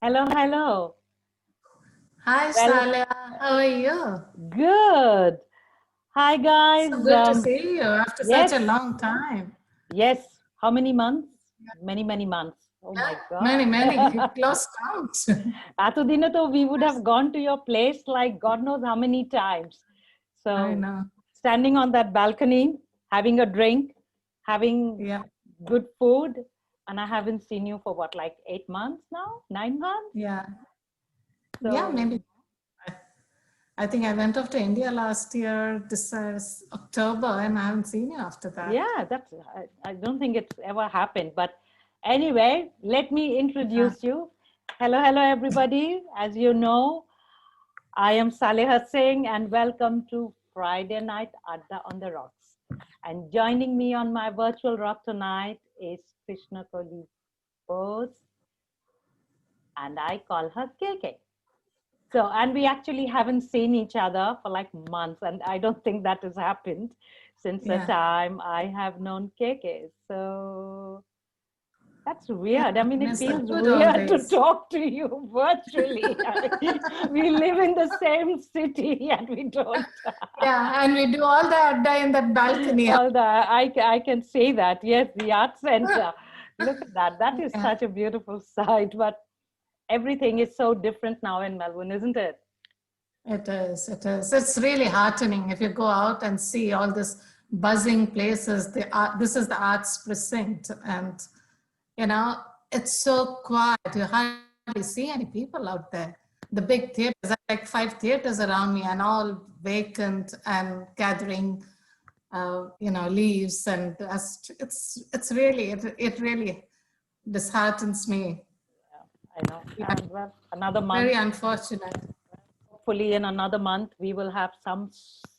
Hello, hello. Hi, Well, Salia. How are you? good. Hi, So guys. good to see you after such a Yes, long time. yes. How many months? Many, many months. Oh Yeah, my many, God. many close counts. Atudina, to we would have gone to your place like God knows how many times. I So, know. standing on that balcony, having a drink, having Yeah, good food, and I haven't seen you for what, like 8 months now? 9 months? yeah, yeah. So, Maybe. I think I went off to India last year, this is October, and I haven't seen you after that. yeah, I don't think it's ever happened. But anyway, let me Yeah, introduce you. Hello, hello, everybody. As you know, I am Saleha Singh, and welcome to Friday Night Adda on the Rocks. And joining me on my virtual rock tonight is Krishna Bose, and I call her KK. So, and we actually haven't seen each other for like months, and I don't think that has happened since the yeah, time I have known KK. So, that's yeah. weird. I mean, it Miss the feels good old weird to days. talk to you virtually. We live in the same city and we don't. Yeah, and we do all the adda in that balcony. All the I can say that. Yes, the art center. Look at that. That is Yeah, such a beautiful sight. But everything is so different now in Melbourne, isn't it? it is. It is. It's really heartening if you go out and see all this buzzing places. The art, this is the arts precinct, and you know it's so quiet. You hardly see any people out there. The big theaters, I have like 5 theaters around me, and all vacant and gathering, leaves. And it's really it really disheartens me. Yeah, I know. Yeah, Well, another very month. unfortunate. Hopefully, in another month, we will have some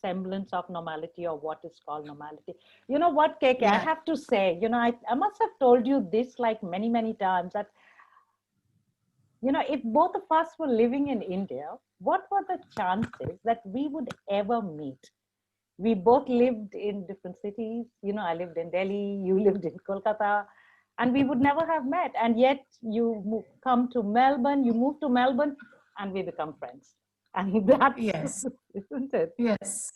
semblance of normality or what is called normality. You know what, KK? I Yeah. have to say, I must have told you this like many, many times that, if both of us were living in India, what were the chances that we would ever meet? We both lived in different cities. I lived in Delhi, you lived in Kolkata, and we would never have met. And yet come to Melbourne, you move to Melbourne, and we become friends. And that's, Yes. isn't it? Yes.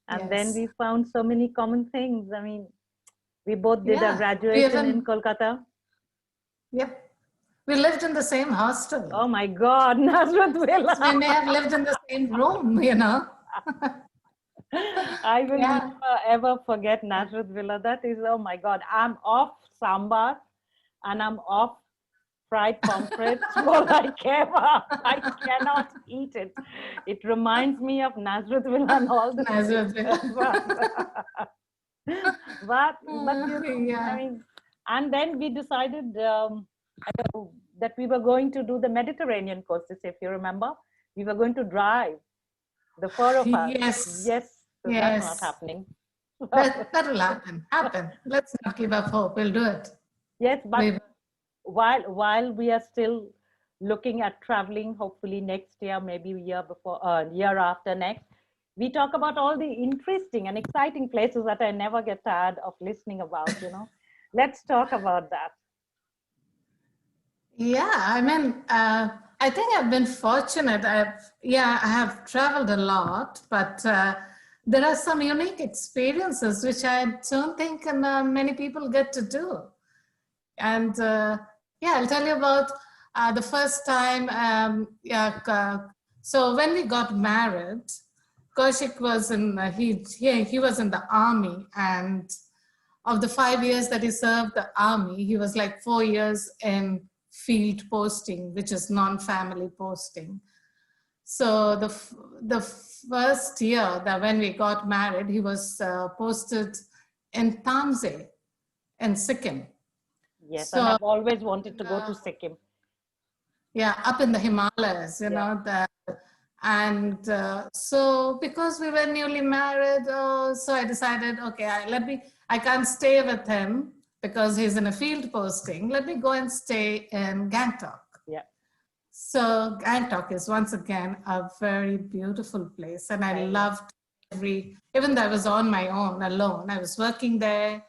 And then Yes. we found so many common things. I mean, we both did our Yeah. We graduation in even, Kolkata. yep. We lived in the same hostel. Oh my God, Nazrat So we Villa. may have lived in the same room. I will Yeah. never ever forget Nazrat Villa. That is, oh my God, I'm off sambar and I'm off fried pomfrets for like ever. I cannot eat it. It reminds me of Nazrat Villa and all the Nazareth. places. But I Yeah. mean, and then we decided that we were going to do the Mediterranean courses, if you remember. We were going to drive, the four of us. Yes. Yes, so that's not Yes. happening. That'll happen. Happen. Let's not give up hope. We'll do it. Yes, We but will. while we are still looking at traveling, hopefully next year, maybe year before, year after next, we talk about all the interesting and exciting places that I never get tired of listening about. Let's talk about that. Yeah, I think I've been fortunate. I have traveled a lot, but there are some unique experiences which I don't think many people get to do. And yeah, I'll tell you about the first time. So when we got married, Kaushik was he was in the army, and of the 5 years that he served the army, he was like 4 years in field posting, which is non-family posting. So the first year that when we got married, he was posted in Tamse in Sikkim. Yes, and So I've always wanted to go to Sikkim. yeah, up in the Himalayas, Yeah. and so because we were newly married, so I decided, okay, I can't stay with him because he's in a field posting. Let me go and stay in Gangtok. Yeah. So Gangtok is once again a very beautiful place, and I I know. loved even though I was on my own, alone. I was working there,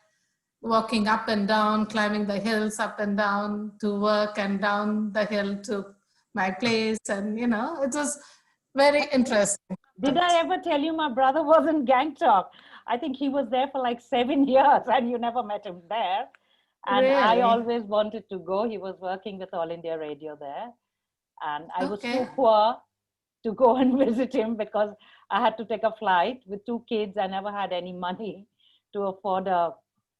walking up and down, climbing the hills up and down to work, and down the hill to my place, and you know, it was very interesting. Did I ever tell you my brother was in Gangtok? I think he was there for like 7 years and you never met him there. And I Really? always wanted to go. He was working with All India Radio there. And I was Okay. too poor to go and visit him because I had to take a flight with 2 kids. I never had any money to afford a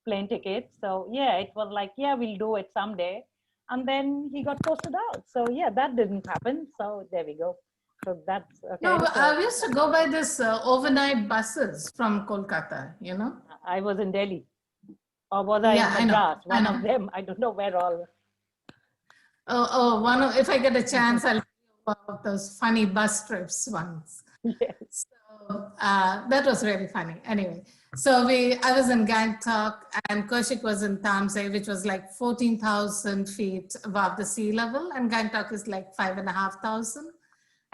plane ticket. So yeah, it was like, yeah, we'll do it someday. And then he got posted out. So yeah, that didn't happen. So there we go. So that's No, okay. but So I used to go by this overnight buses from Kolkata, you know? I was in Delhi, or was I Yeah, in I know. Madras? I One of know. them. I don't know where all. If I get a chance, I'll tell you about those funny bus trips once. Yes. So that was really funny. Anyway, so I was in Gangtok and Kaushik was in Tamse, which was like 14,000 feet above the sea level, and Gangtok is like 5,500.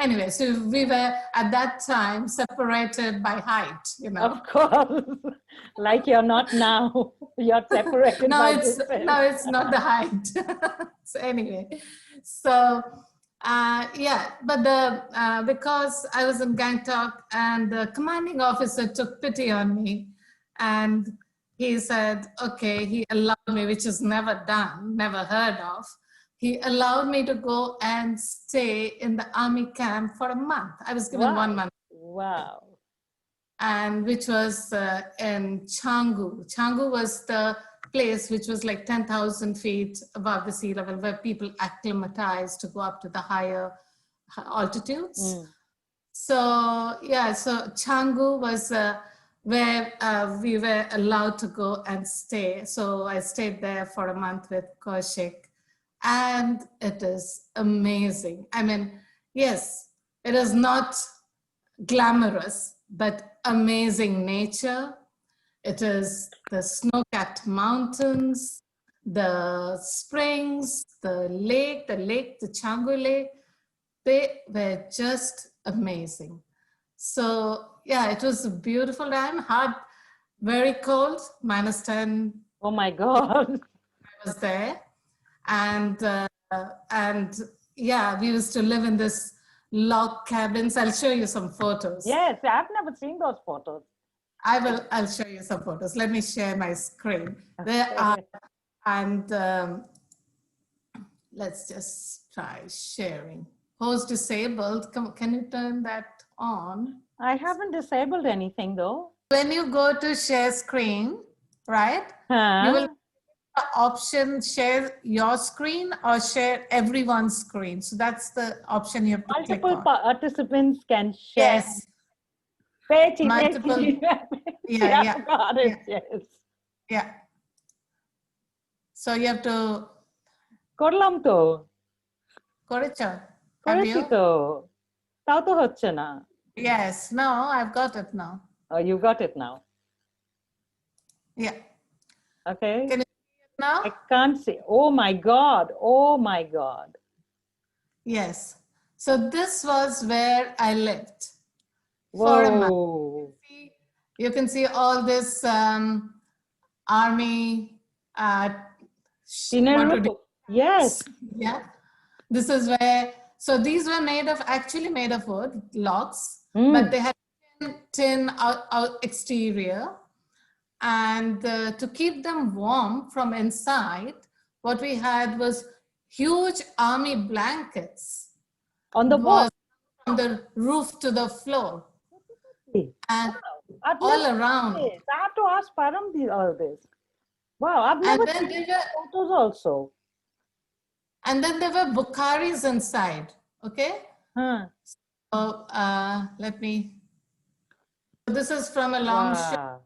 Anyway, so we were at that time separated by height, you know. Of course, like you're not now. You're separated No, by no, distance. it's not the height. So anyway, so yeah, but because I was in Gangtok and the commanding officer took pity on me, and he said, okay, he allowed me, which is never done, never heard of. He allowed me to go and stay in the army camp for a month. I was given 1 month, Wow. and which was in Changu. Changu was the place which was like 10,000 feet above the sea level, where people acclimatized to go up to the higher altitudes. Mm. So yeah, so Changu was where we were allowed to go and stay. So I stayed there for a month with Kaushik, and it is amazing. I mean, yes, it is not glamorous, but amazing nature. It is the snow-capped mountains, the springs, the Changu Lake. They were just amazing. So yeah, it was a beautiful time. Hard, very cold, -10. Oh my God. I was there, and and yeah, we used to live in this log cabins. I'll show you some photos. Yes, I've never seen those photos. I'll show you some photos. Let me share my screen. There are, Okay. and let's just try sharing. Host disabled. Can you turn that on? I haven't disabled anything though. When you go to share screen, right? You will Huh? option share your screen or share everyone's screen. So that's the option you have to click Multiple on. participants can share. Yes, Peti, multiple. Yeah, Yeah, got yeah, it. Yes. yeah. So you have to করলাম তো করেছো? Have করেছি you? তো তাও তো হচ্ছে না Yes. No, I've got it now. Oh, you got it now. Yeah. Okay. Can you see it now? I can't see. Oh my God. Oh my God. Yes. So this was where I lived for a month. Whoa. You can see all this army. What would you, Yes. yeah. This is where. So these were actually made of wood, logs, but they had tin out exterior. And to keep them warm from inside, what we had was huge army blankets On the boat. from the roof to the floor and I've all never around. seen this. I have to ask Param all this. Wow, I've And never then seen photos also. and then there were bukharis inside. Okay. Huh. So let me. This is from a long ship. Wow.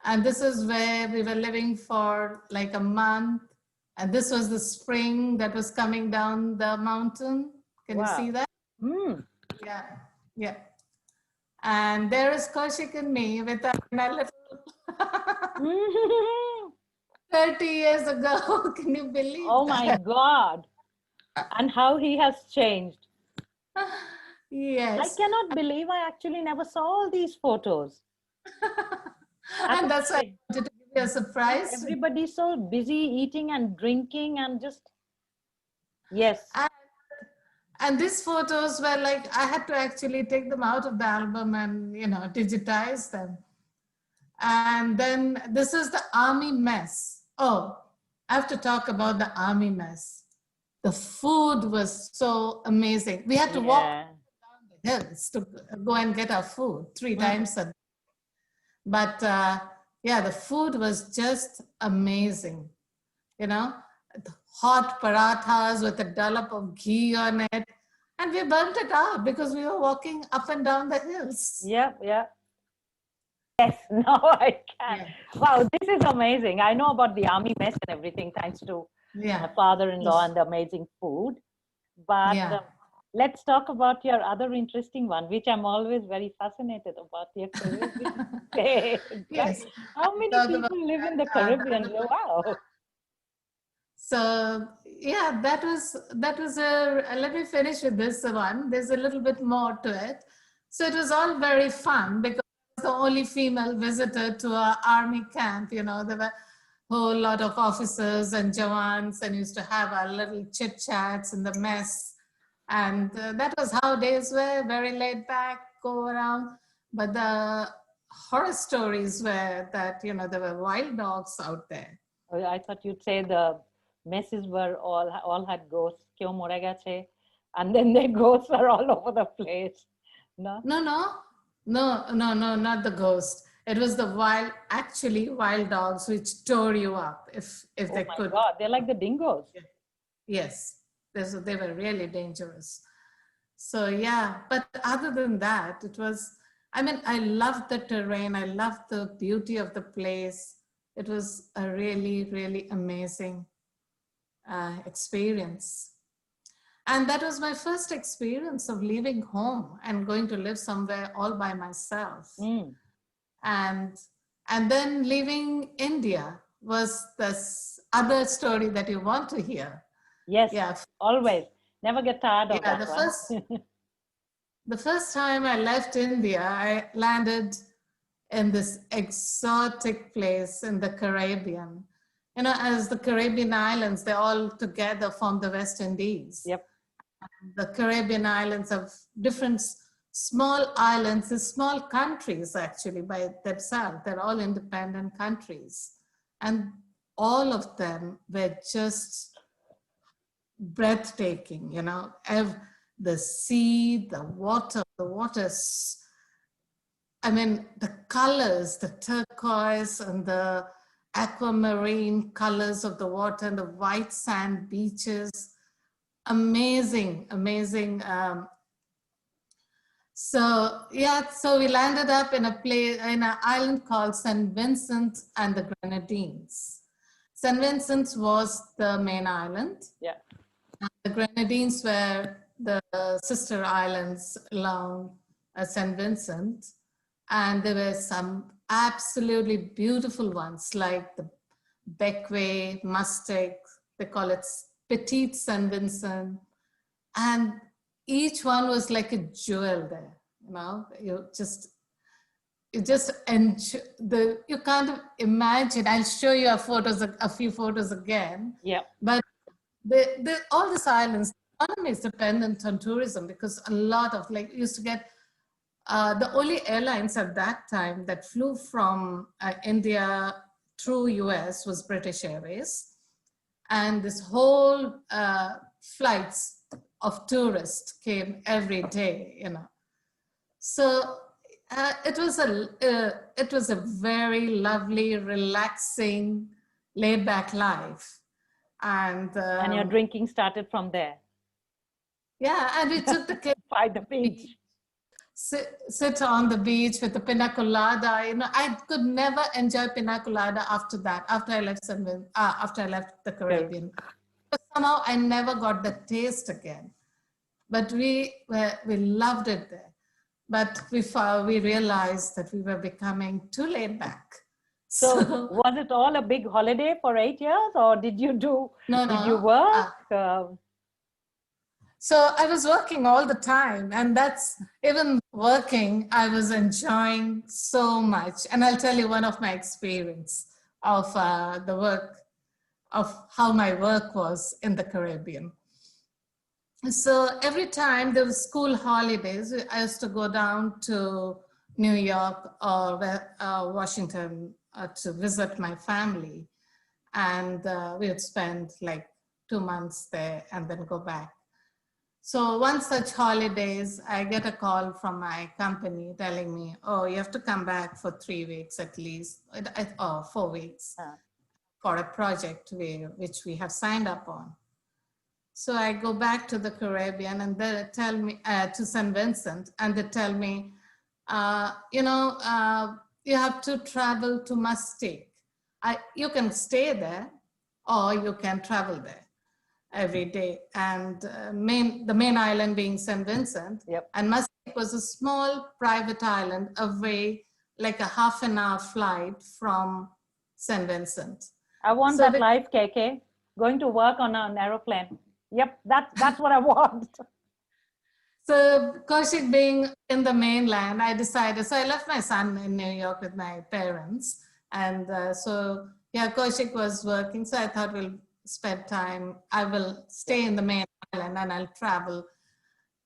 And this is where we were living for like a month. And this was the spring that was coming down the mountain. Can you see that? Yeah, yeah. And there is Kaushik and me with a little 30 years ago. Can you believe Oh that? my God. And how he has changed. Yes. I cannot believe I actually never saw all these photos. And that's why I wanted to give you a surprise. Everybody's so busy eating and drinking and just, yes. And these photos were like, I had to actually take them out of the album and, digitize them. And then this is the army mess. Oh, I have to talk about the army mess. The food was so amazing. We had to walk Yeah. down the hills to go and get our food 3 times a day. But yeah, the food was just amazing. You know, hot parathas with a dollop of ghee on it. And we burnt it out because we were walking up and down the hills. Yeah, yeah. Yes, now I can. Yeah. Wow, this is amazing. I know about the army mess and everything thanks to Yeah. my father-in-law and the amazing food. But Yeah. let's talk about your other interesting one, which I'm always very fascinated about, your Caribbean states, right? Yes. How many Talk about people live in the that. Caribbean? Wow. So yeah, that was a. Let me finish with this one. There's a little bit more to it. So it was all very fun because I was the only female visitor to our army camp. There were a whole lot of officers and jawans, and used to have our little chit chats in the mess, and that was how days were. Very laid back, go around. But the horror stories were that there were wild dogs out there. Oh, I thought you'd say the messes were all had ghosts. Kyo mora gache? And then the ghosts are all over the place. No? No, no, no, not the ghost. It was the actually wild dogs which tore you up if Oh they my could. God, they're like the dingoes. Yes, they were really dangerous. So yeah, but other than that, it was. I mean, I loved the terrain. I loved the beauty of the place. It was a really, really amazing experience. And that was my first experience of leaving home and going to live somewhere all by myself. Mm. And and then leaving India was this other story that you want to hear. Yes, Yeah, always. Never get tired of yeah. that one. The first time I left India, I landed in this exotic place in the Caribbean. As the Caribbean islands, they all together form the West Indies. Yep. The Caribbean islands have different small islands, small countries actually by themselves. They're all independent countries. And all of them were just breathtaking, the sea, the water's, I mean, the colors, the turquoise and the aquamarine colors of the water and the white sand beaches. Amazing, amazing. So yeah, so we landed up in in an island called St. Vincent and the Grenadines. St. Vincent was the main island. Yeah. The Grenadines were the sister islands along St. Vincent. And there were some absolutely beautiful ones like the Beckway, Mustek, they call it Petite St. Vincent. And each one was like a jewel there, you just enjoy you can't imagine. I'll show you a few photos again. Yeah. But all these islands, the economy is dependent on tourism because a lot of used to get the only airlines at that time that flew from India through US was British Airways. And this whole flights of tourists came every day, So it was a very lovely, relaxing, laid back life. And your drinking started from there. Yeah, and we took the kids by the beach. Sit on the beach with the pina colada. I could never enjoy pina colada after that. After I left the Caribbean, but somehow I never got the taste again. But we loved it there. But we realized that we were becoming too laid back. So was it all a big holiday for 8 years, or did you you work? So I was working all the time, and that's even working, I was enjoying so much. And I'll tell you one of my experience of the work, of how my work was in the Caribbean. So every time there was school holidays, I used to go down to New York or Washington to visit my family. And we would spend like 2 months there and then go back. So one such holidays, I get a call from my company telling me, oh, you have to come back for 3 weeks at least, or 4 weeks for a project which we have signed up on. So I go back to the Caribbean and they tell me, to St. Vincent, and they tell me, you have to travel to Mustique. You can stay there or you can travel there every day. And the main island being St. Vincent. Yep. And Mustique was a small private island away, like a half an hour flight from St. Vincent. I want that life, KK. Going to work on an aeroplane. Yep, that's what I want. So Kaushik being in the mainland, I decided, so I left my son in New York with my parents. And Kaushik was working. So I thought we'll spend time. I will stay in the main island and I'll travel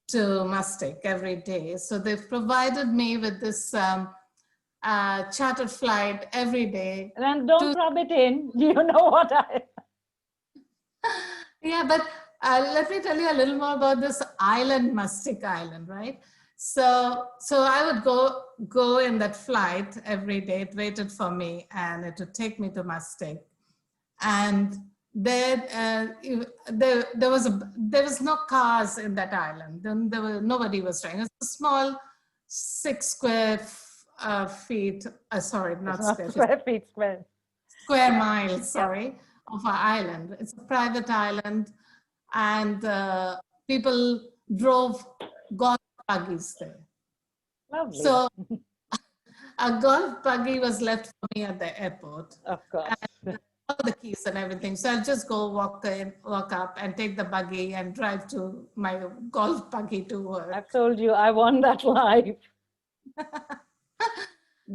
to Mustique every day. So they've provided me with this chartered flight every day. And don't rub it in. You know what Yeah, but let me tell you a little more about this island, Mustique Island, right? So I would go in that flight every day. It waited for me, and it would take me to Mustique. And there was no cars in that island. Then nobody was driving. It was a small 6 square feet. Sorry, not square feet. Square miles. Sorry. Of our island. It's a private island, and people drove golf buggies there. Lovely. So a golf buggy was left for me at the airport. Of course. And all the keys and everything. So I'll just go walk up and take the buggy and drive to my golf buggy to work. I've told you, I want that life.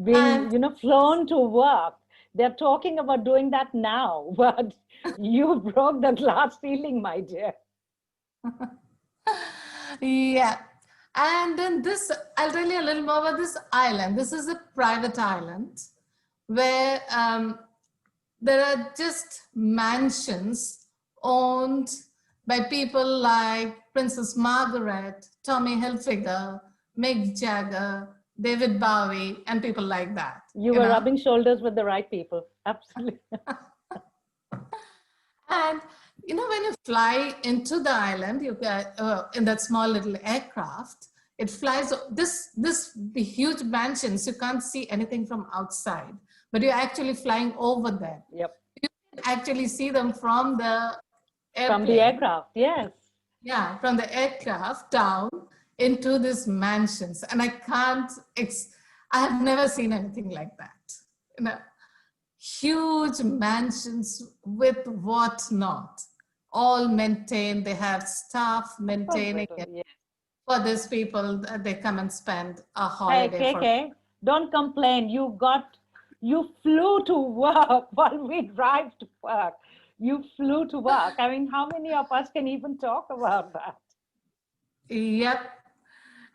Being, flown to work. They're talking about doing that now, but you broke the glass ceiling, my dear. Yeah. And then I'll tell you a little more about this island. This is a private island where there are just mansions owned by people like Princess Margaret, Tommy Hilfiger, Mick Jagger, David Bowie, and people like that. You were rubbing shoulders with the right people. Absolutely. And when you fly into the island, you get in that small little aircraft, it flies the huge mansions. You can't see anything from outside, but you're actually flying over them. Yep. You can actually see them from the airplane. From the aircraft, yes. Yeah, from the aircraft down into these mansions. And I have never seen anything like that. Huge mansions with whatnot, all maintained. They have staff maintaining it. Yes. For these people, they come and spend a holiday. Hey, KK, don't complain. You flew to work while we drive to work. You flew to work. I mean, how many of us can even talk about that? Yep.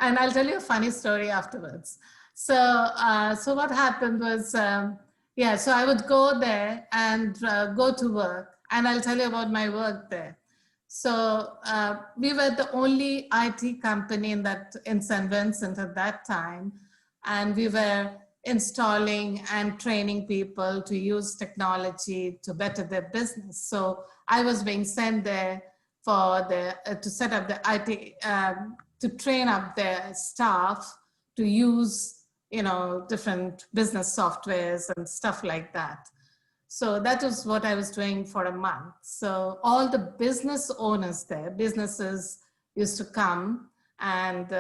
And I'll tell you a funny story afterwards. So what happened was, so I would go there and go to work, and I'll tell you about my work there. So we were the only IT company in St. Vincent at that time, and we were installing and training people to use technology to better their business. So I was being sent there to set up the IT, to train up their staff to use, different business softwares and stuff like that. So that was what I was doing for a month. So all the business owners there, businesses used to come, and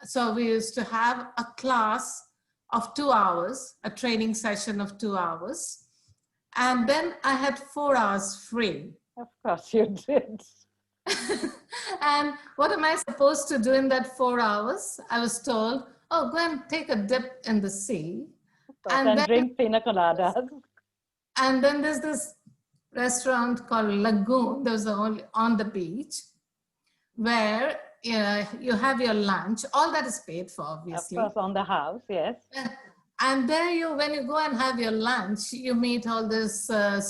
so we used to have a class of 2 hours, a training session of 2 hours. And then I had 4 hours free. Of course you did. And what am I supposed to do in that 4 hours? I was told, oh, go and take a dip in the sea. And then drink pina coladas. And then there's this restaurant called Lagoon. There was only on the beach, where you have your lunch. All that is paid for, Of obviously. course, on the house, yes. And there when you go and have your lunch, you meet all these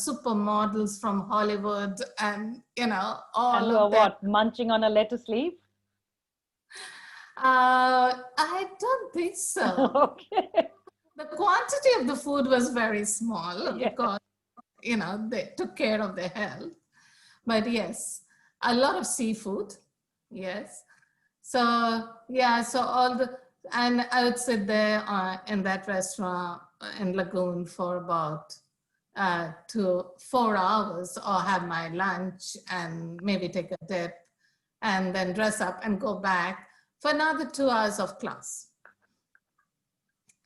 supermodels from Hollywood, and all And of them. what, munching on a lettuce leaf? I don't think so. Okay. The quantity of the food was very small Yeah. because they took care of their health. But yes, a lot of seafood. Yes. So yeah, so and I would sit there in that restaurant in Lagoon for about 4 hours, or have my lunch and maybe take a dip, and then dress up and go back for another 2 hours of class.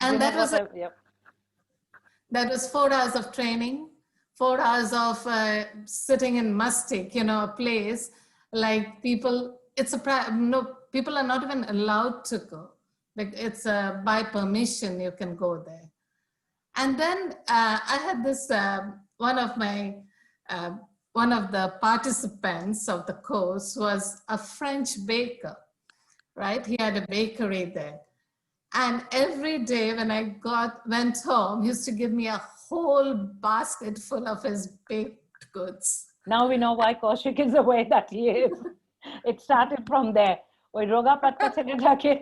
And that was Yep. that was 4 hours of training, 4 hours of sitting in Mustic, a place like people. No, people are not even allowed to go. Like it's by permission you can go there. And then I had this one of the participants of the course was a French baker, right? He had a bakery there. And every day when I went home, he used to give me a whole basket full of his baked goods. Now we know why Kaushik is the way that he is. It started from there. ওই রোগা পাতলা ছেলেটাকে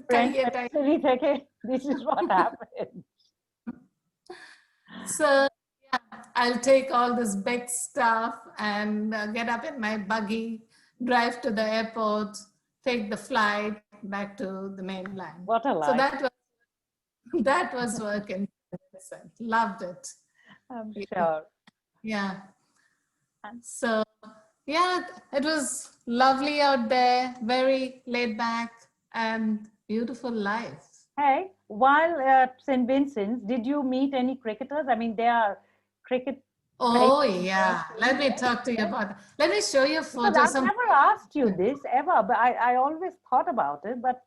French patisserie থেকে, this is what happened. So yeah, I'll take all this big stuff and get up in my buggy, drive to the airport, take the flight back to the mainland. What a life. So that was work in 100%. Loved it. I'm sure. Yeah. So yeah, it was lovely out there, very laid back and beautiful life. Hey, while at St. Vincent's, did you meet any cricketers? I mean, they are cricket. Oh yeah, let me talk to you about that. Let me show you photos. I've never asked you this ever, but I always thought about it. But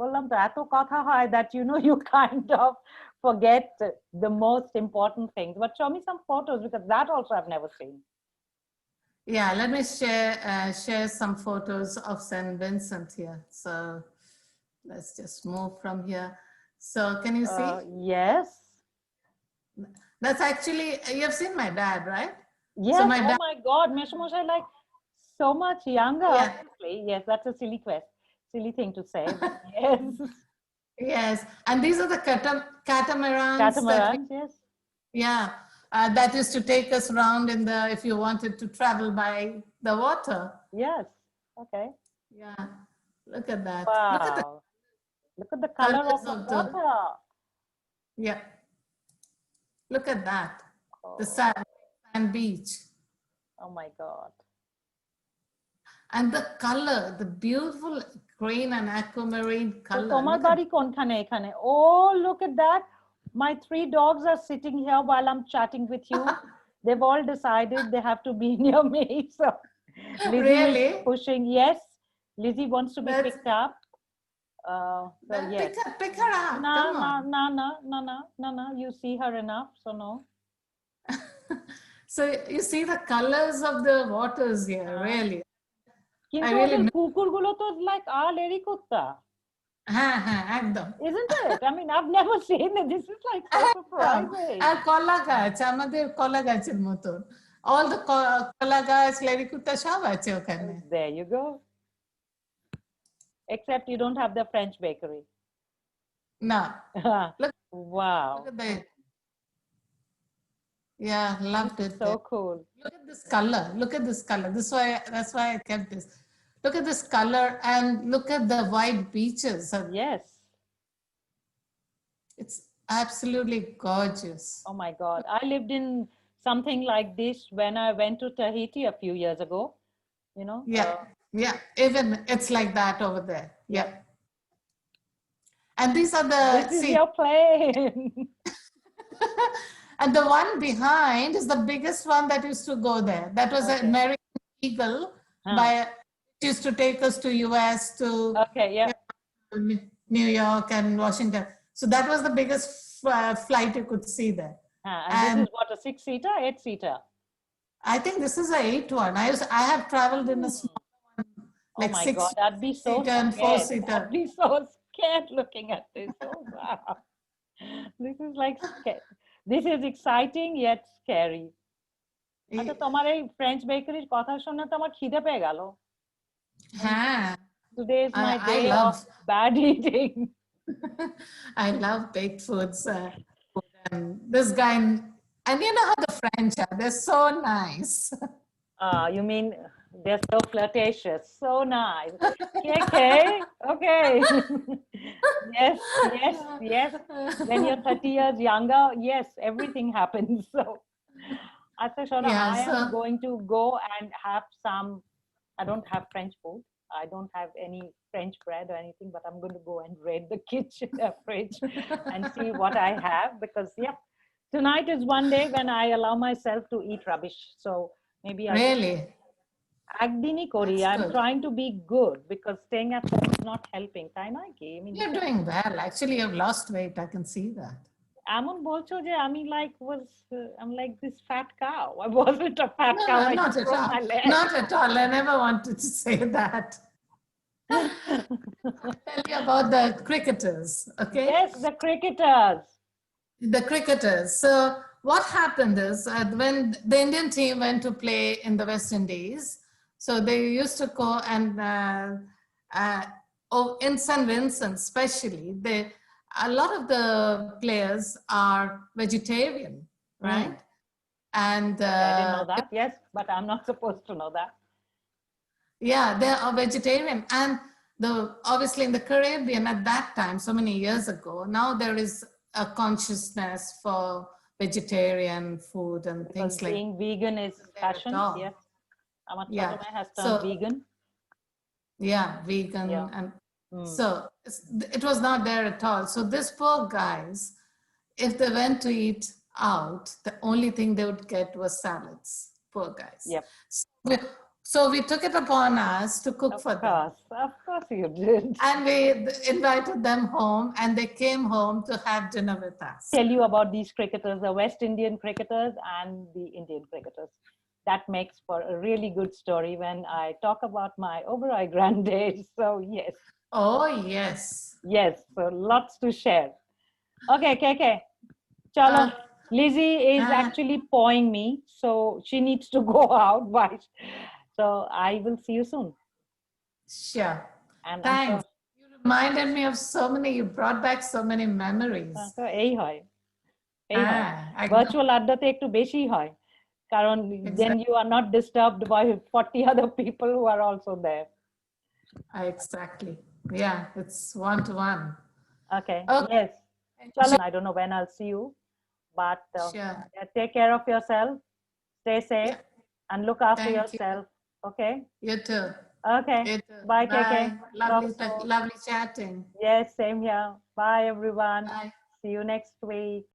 বললাম তো এত কথা হয় that you kind of forget the most important things. But show me some photos, because that also I've never seen. Yeah, let me share some photos of St. Vincent here. So let's just move from here. So can you see? Yes. That's actually, you've seen my dad, right? Yes. So my God, Meshmoshe, like so much younger. Yeah. Yes, that's a silly thing to say. But yes. Yes, and these are the catamarans. Catamarans, yes. Yeah, that used to take us around if you wanted to travel by the water. Yes. Okay. Yeah. Look at that. Wow. Look at the color of the water. Yeah. Look at that. The sand beach. Oh my God. And the color, the beautiful green and aquamarine color. তোমার বাড়ি কোনখানে এখানে? Oh, look at that. My 3 dogs are sitting here while I'm chatting with you. They've all decided they have to be near me. So Lizzie Really? is pushing. Yes, Lizzie wants to be picked up. So yes. Pick her up. No. You see her enough, so no. So you see the colors of the waters here, really. কিন্তু ওদের কুকুরগুলো তো like Larry কুত্তা। হ্যাঁ একদম। Isn't it? I mean, I've never seen it. This is like so surprising. আর কলা গাছ, আমাদের কলা গাছের মতন। All the কলা গাছ, লেরি কুত্তা সব আছে ওখানে। There you go. Except you don't have the French bakery. No. Look, wow. Look at that. Yeah, loved it. So cool. Look at this color. Look at this color. That's why I kept this. Look at this color and look at the white beaches. Yes. It's absolutely gorgeous. Oh my God. I lived in something like this when I went to Tahiti a few years ago. Yeah. Yeah. Even it's like that over there. Yeah. And these are This is your plane. And the one behind is the biggest one that used to go there. That was an American Eagle used to take us to US, to New York and Washington. So that was the biggest flight you could see there. And this is what, a 6-seater, 8-seater? I think this is an 8 one. I have traveled in a smaller Oh like my God, I'd be so six-seater and scared. I'd four-seater. be so scared looking at this. Oh wow. This is like this is exciting yet scary. আচ্ছা তোমার এই French বেকারির কথা শুনে তো আমার খিদে পেয়ে গেল। হ্যাঁ, Today is my I day love of bad eating. I love baked foods. And this guy, and you know how the French are, they're so nice. You mean they're so flirtatious, so nice. KK, okay. Yes, yes, yes. When you're 30 years younger, yes, everything happens. So, Acha Shona, Yeah, I am so going to go and have some. I don't have French food. I don't have any French bread or anything, but I'm going to go and raid the kitchen, fridge, and see what I have because, yeah, tonight is one day when I allow myself to eat rubbish. So maybe I'll really, একদিনই করি. that's I'm good. trying to be good because staying at home is not helping. তাই নয় কি? I mean, You're doing well. Actually, you've lost weight. I can see that. এমন বলছো যে আমি I'm like this fat cow. I wasn't a fat No, cow. no, I not just at broke all. my leg. Not at all. I never wanted to say that. I'll tell you about the cricketers, okay? Yes, the cricketers. The cricketers. So what happened is when the Indian team went to play in the West Indies, so they used to go and in St. Vincent especially, a lot of the players are vegetarian, right? And I didn't know that. Yes, but I'm not supposed to know that. yeah, they are vegetarian. And obviously in the Caribbean at that time, so many years ago, now there is a consciousness for vegetarian food and Because things like being vegan is fashion. Yes. আমার ছোট yeah. মেয়ে has So turned vegan. yeah, vegan Yeah. and so it was not there at all. So these poor guys, if they went to eat out, the only thing they would get was salads. Poor guys. Yep. So we took it upon us to cook for them. Of course you did. And we invited them home and they came home to have dinner with us. Tell you about these cricketers, the West Indian cricketers and the Indian cricketers. That makes for a really good story when I talk about my Oberoi grand days. So yes. Oh, yes. Yes, so lots to share. Okay, KK. Chalo. Lizzie is actually pawing me, so she needs to go out. Bye. So I will see you soon. Sure. And thanks. You reminded me of so many, you brought back so many memories. এই হয় virtual আড্ডাতে একটু বেশি হয় কারণ then you are not disturbed by 40 other people who are also there. Exactly. Yeah, it's one-to-one. Okay. Yes. Chalo, I don't know when I'll see you, but take care of yourself, stay safe, and look after yourself. Okay. You too. Okay. You too. Bye, KK. Lovely chatting. Yes, same here. Bye, everyone. Bye. See you next week.